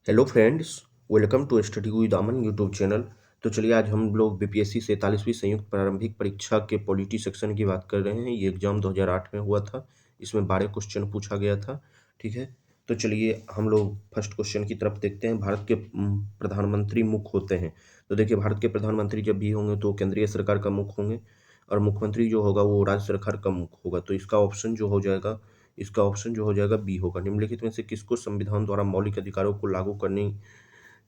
Hello friends, welcome to study with Aman YouTube channel. तो चलिए आज हम लोग बीपीएससी 47वीं संयुक्त प्रारंभिक परीक्षा के पॉलिटी सेक्शन की बात कर रहे हैं। ये एग्जाम 2008 में हुआ था। इसमें 12 क्वेश्चन पूछा गया था। ठीक है, तो चलिए हम लोग फर्स्ट क्वेश्चन की तरफ देखते हैं। भारत के प्रधानमंत्री मुख्य होते हैं। तो देखिए, भारत के प्रधानमंत्री जब भी होंगे तो केंद्रीय सरकार का मुख्य होंगे और मुख्यमंत्री जो होगा वो राज्य सरकार का मुख्य होगा। तो इसका ऑप्शन जो हो जाएगा बी होगा। निम्नलिखित में से किसको संविधान द्वारा मौलिक अधिकारों को लागू करने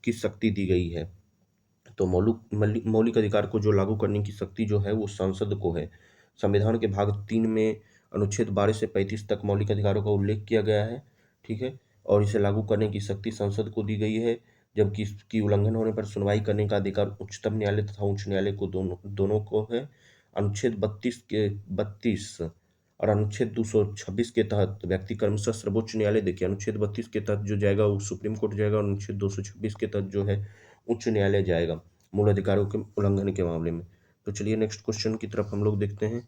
की शक्ति दी गई है? तो मौलिक अधिकार को जो लागू करने की शक्ति जो है वो संसद को है। संविधान के भाग 3 में अनुच्छेद 12 से 35 तक मौलिक अधिकारों का उल्लेख किया गया है। ठीक है, और इसे लागू करने की शक्ति संसद को दी गई है, जबकि इसकी उल्लंघन होने पर सुनवाई करने का अधिकार उच्चतम न्यायालय तथा उच्च न्यायालय को दोनों दोनों को है। अनुच्छेद 32 और अनुच्छेद 226 के तहत व्यक्ति क्रमशः सर्वोच्च न्यायालय, देखिए अनुच्छेद 32 के तहत जो जाएगा वो सुप्रीम कोर्ट जाएगा और अनुच्छेद 226 के तहत जो है उच्च न्यायालय जाएगा मूल अधिकारों के उल्लंघन के मामले में। तो चलिए नेक्स्ट क्वेश्चन की तरफ हम लोग देखते हैं।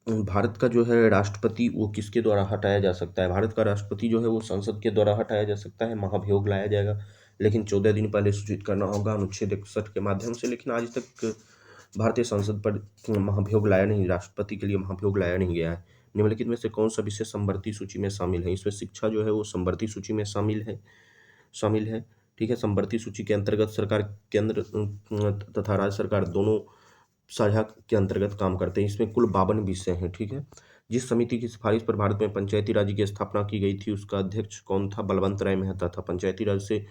भारत का जो है राष्ट्रपति वो किसके द्वारा हटाया जा सकता है? भारत का राष्ट्रपति जो है वो संसद के द्वारा हटाया जा सकता है। महाभियोग लाया जाएगा, लेकिन 14 दिन पहले सूचित करना होगा अनुच्छेद 61 के माध्यम से। लेकिन आज तक भारतीय संसद पर महाभियोग लाया नहीं, राष्ट्रपति के लिए महाभियोग लाया नहीं गया है। निम्नलिखित में से कौन सा विषय समवर्ती सूची में शामिल है? इसमें शिक्षा जो है वो समवर्ती सूची में शामिल है। ठीक है, समवर्ती सूची के अंतर्गत सरकार, केंद्र तथा राज्य सरकार दोनों साझा के अंतर्गत काम करते हैं। इसमें कुल 52 विषय हैं। ठीक है, जिस समिति की सिफारिश पर भारत में पंचायती राज की स्थापना की गई थी उसका अध्यक्ष कौन था? बलवंत राय मेहता था। पंचायती राज से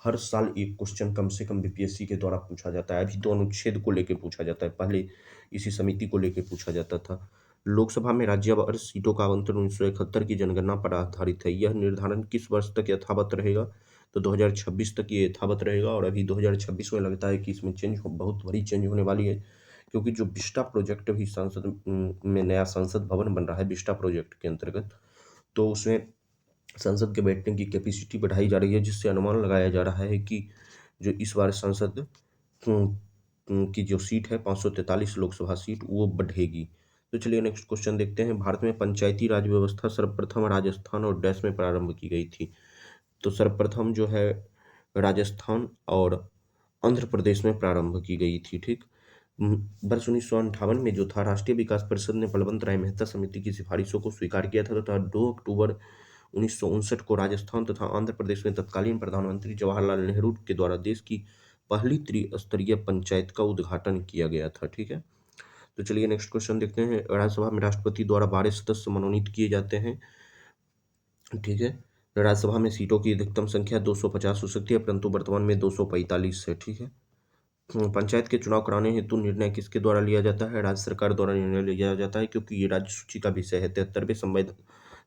हर साल एक क्वेश्चन कम से कम बीपीएससी के द्वारा पूछा जाता है। अभी तो अनुच्छेद को लेकर पूछा जाता है, पहले इसी समिति को लेकर पूछा जाता था। लोकसभा में राज्यवार सीटों का आवंटन 1971 की जनगणना पर आधारित है। यह निर्धारण किस वर्ष तक यथावत रहेगा? तो 2026 तक ये यथावत रहेगा। और अभी 2026 में लगता है कि इसमें बहुत बड़ी चेंज होने वाली है, क्योंकि जो बिस्टा प्रोजेक्ट भी संसद में नया संसद भवन बन रहा है बिस्टा प्रोजेक्ट के अंतर्गत, तो उसमें संसद के बैठने की कैपेसिटी बढ़ाई जा रही है, जिससे अनुमान लगाया जा रहा है कि जो इस बार संसद की जो सीट है 543 लोकसभा सीट वो बढ़ेगी। तो चलिए नेक्स्ट क्वेश्चन देखते हैं। भारत में पंचायती राज व्यवस्था सर्वप्रथम राजस्थान और डैश में प्रारंभ की गई थी। तो सर्वप्रथम जो है राजस्थान और आंध्र प्रदेश में प्रारंभ की गई थी। ठीक, वर्ष 1958 में जो था राष्ट्रीय विकास परिषद ने बलवंत राय मेहता समिति की सिफारिशों को स्वीकार किया था तथा 2 अक्टूबर 1959 को राजस्थान तथा आंध्र प्रदेश में तत्कालीन प्रधानमंत्री जवाहरलाल नेहरू के द्वारा देश की पहली त्रिस्तरीय पंचायत का उद्घाटन किया गया था। ठीक है, तो चलिए नेक्स्ट क्वेश्चन देखते हैं। राज्यसभा में राष्ट्रपति द्वारा 12 सदस्य मनोनीत किए जाते हैं। ठीक है, राज्यसभा में सीटों की अधिकतम संख्या 250 हो सकती है, परंतु वर्तमान में 245 है। ठीक है, पंचायत के चुनाव कराने हेतु निर्णय किसके द्वारा लिया जाता है? राज्य सरकार द्वारा निर्णय लिया जाता है, क्योंकि ये राज्य सूची का विषय है। 73वें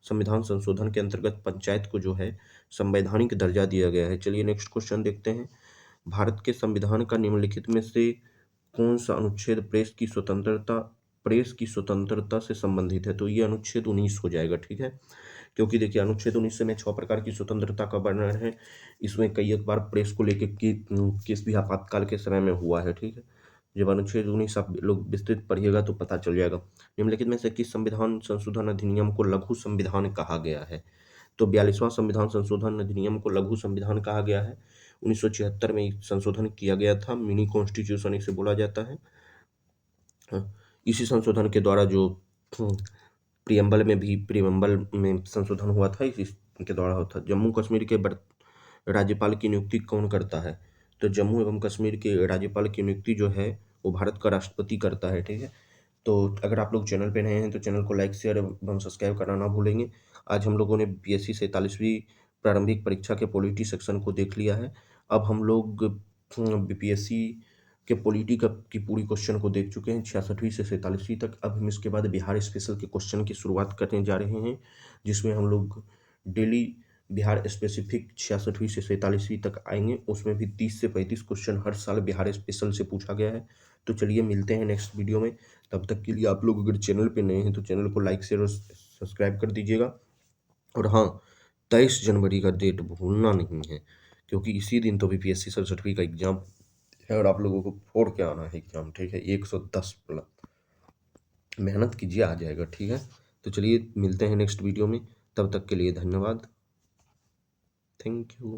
संविधान संशोधन के अंतर्गत पंचायत को जो है संवैधानिक दर्जा दिया गया है। चलिए नेक्स्ट क्वेश्चन देखते हैं। भारत के संविधान का निम्नलिखित में से कौन सा अनुच्छेद प्रेस की स्वतंत्रता से संबंधित है? तो ये अनुच्छेद 19 हो जाएगा। ठीक है, क्योंकि देखिए अनुच्छेद 19 में 6 प्रकार की स्वतंत्रता का वर्णन है। इसमें कई एक बार प्रेस को लेकर केस भी आपातकाल के समय में हुआ है। ठीक है, जब अनुच्छेद 19 आप लोग विस्तृत पढ़िएगा तो पता चल जाएगा। निम्नलिखित में से किस संविधान संशोधन अधिनियम को लघु संविधान कहा गया है? तो 42वां संविधान संशोधन अधिनियम को लघु संविधान कहा गया है। 1976 में संशोधन किया गया था, मिनी कॉन्स्टिट्यूशन इसे बोला जाता है। इसी संशोधन के द्वारा जो प्रियम्बल में संशोधन हुआ था, इसी के द्वारा होता। जम्मू कश्मीर के राज्यपाल की नियुक्ति कौन करता है? तो जम्मू एवं कश्मीर के राज्यपाल की नियुक्ति जो है वो भारत का राष्ट्रपति करता है। ठीक है, तो अगर आप लोग चैनल पे नए हैं तो चैनल को लाइक शेयर एवं सब्सक्राइब करना ना भूलेंगे। आज हम लोगों ने बीपीएससी 47वीं प्रारंभिक परीक्षा के पॉलिटी सेक्शन को देख लिया है। अब हम लोग बीपीएससी के पॉलिटी की पूरी क्वेश्चन को देख चुके हैं 66वीं से 47वीं तक। अब हम इसके बाद बिहार स्पेशल के क्वेश्चन की शुरुआत करने जा रहे हैं, जिसमें हम लोग डेली बिहार स्पेसिफिक 66वीं से 47वीं तक आएंगे। उसमें भी 30 से 35 क्वेश्चन हर साल बिहार स्पेशल से पूछा गया है। तो चलिए मिलते हैं नेक्स्ट वीडियो में। तब तक के लिए आप लोग अगर चैनल पे नए हैं तो चैनल को लाइक शेयर और सब्सक्राइब कर दीजिएगा। और हाँ, 23 जनवरी का डेट भूलना नहीं है, क्योंकि इसी दिन तो बीपीएससी 67वीं का एग्जाम है और आप लोगों को फोड़ के आना है एग्जाम। ठीक है, 110 प्लस मेहनत कीजिए, आ जाएगा। ठीक है, तो चलिए मिलते हैं नेक्स्ट वीडियो में। तब तक के लिए धन्यवाद। Thank you.